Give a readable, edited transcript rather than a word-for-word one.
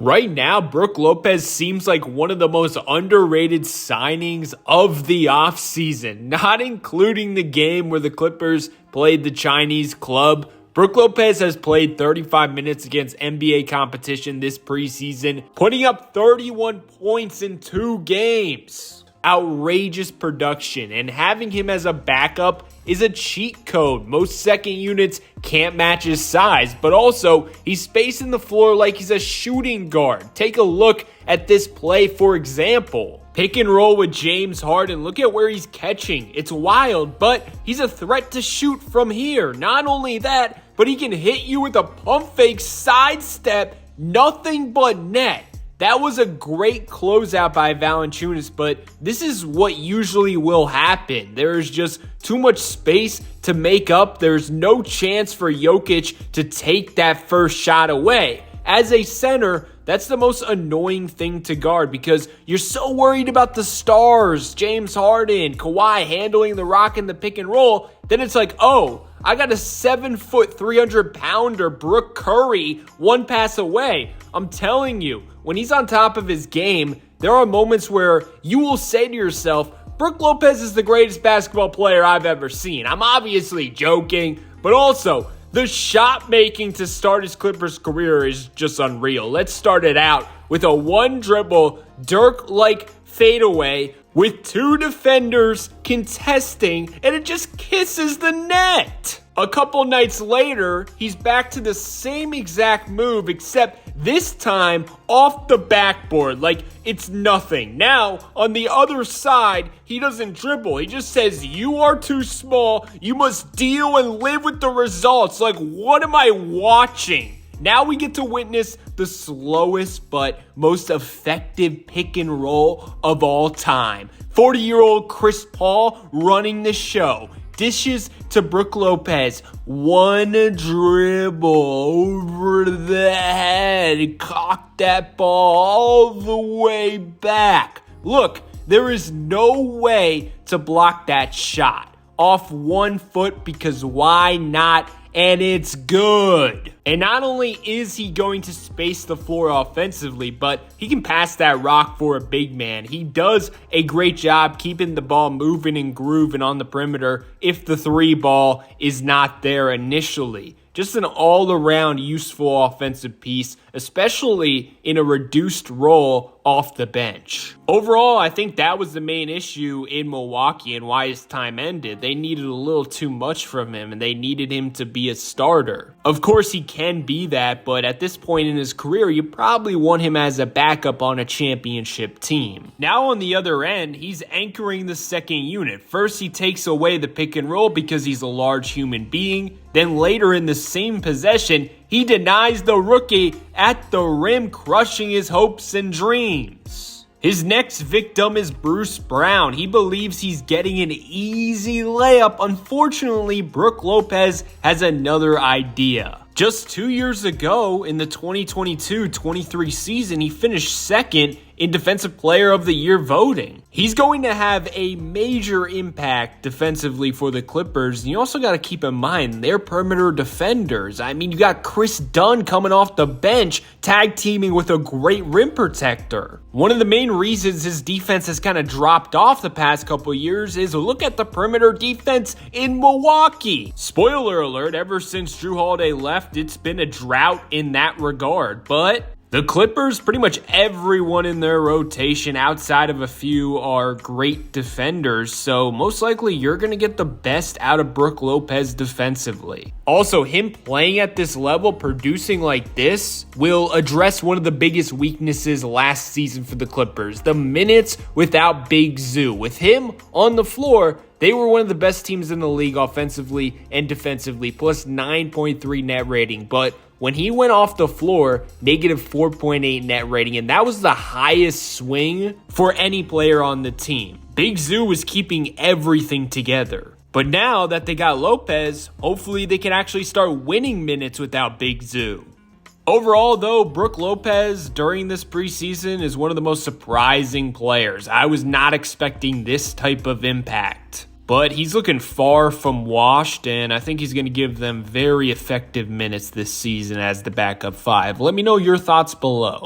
Right now, Brook Lopez seems like one of the most underrated signings of the offseason, not including the game where the Clippers played the Chinese club. Brook Lopez has played 35 minutes against NBA competition this preseason, putting up 31 points in 2 games. Outrageous production, and having him as a backup is a cheat code. Most second units can't match his size, but also he's spacing the floor like he's a shooting guard. Take a look at this play, for example. Pick and roll with James Harden. Look at where he's catching. It's wild, but he's a threat to shoot from here. Not only that, but he can hit you with a pump fake sidestep, nothing but net. That was a great closeout by Valanciunas, but this is what usually will happen. There's just too much space to make up. There's no chance for Jokic to take that first shot away. As a center, that's the most annoying thing to guard because you're so worried about the stars, James Harden, Kawhi handling the rock in the pick and roll. Then it's like, oh, I got a 7-foot, 300-pounder Brooke Curry one pass away. I'm telling you, when he's on top of his game, there are moments where you will say to yourself, Brook Lopez is the greatest basketball player I've ever seen. I'm obviously joking, but also the shot making to start his Clippers career is just unreal. Let's start it out with a one-dribble, Dirk-like fadeaway with 2 defenders contesting, and it just kisses the net. A couple nights later, he's back to the same exact move, except this time off the backboard, like it's nothing. Now, on the other side, he doesn't dribble. He just says, you are too small. You must deal and live with the results. Like, what am I watching? Now we get to witness the slowest but most effective pick and roll of all time. 40-year-old Chris Paul running the show. Dishes to Brook Lopez. One dribble over the head. Cock that ball all the way back. Look, there is no way to block that shot. Off 1 foot because why not? And it's good. And not only is he going to space the floor offensively, but he can pass that rock for a big man. He does a great job keeping the ball moving and grooving on the perimeter if the 3 ball is not there initially. Just an all-around useful offensive piece, especially in a reduced role off the bench. Overall, I think that was the main issue in Milwaukee and why his time ended. They needed a little too much from him, and they needed him to be a starter. Of course, he can be that, but at this point in his career, you probably want him as a backup on a championship team. Now, on the other end, he's anchoring the second unit. First, he takes away the pick and roll because he's a large human being. Then later in the same possession, he denies the rookie at the rim, crushing his hopes and dreams. His next victim is Bruce Brown. He believes he's getting an easy layup. Unfortunately, Brook Lopez has another idea. Just 2 years ago, in the 2022-23 season, he finished second in Defensive Player of the Year voting. He's going to have a major impact defensively for the Clippers. And you also got to keep in mind, they're perimeter defenders. I mean, you got Chris Dunn coming off the bench, tag teaming with a great rim protector. One of the main reasons his defense has kind of dropped off the past couple years is look at the perimeter defense in Milwaukee. Spoiler alert, ever since Jrue Holiday left, it's been a drought in that regard. But the Clippers, pretty much everyone in their rotation outside of a few are great defenders, so most likely you're going to get the best out of Brook Lopez defensively. Also, him playing at this level, producing like this, will address one of the biggest weaknesses last season for the Clippers, the minutes without Big Zoo. With him on the floor, they were one of the best teams in the league offensively and defensively, plus 9.3 net rating, but when he went off the floor, negative 4.8 net rating, and that was the highest swing for any player on the team. Big Zoo was keeping everything together. But now that they got Lopez, hopefully they can actually start winning minutes without Big Zoo. Overall, though, Brook Lopez during this preseason is one of the most surprising players. I was not expecting this type of impact. But he's looking far from washed, and I think he's going to give them very effective minutes this season as the backup 5. Let me know your thoughts below.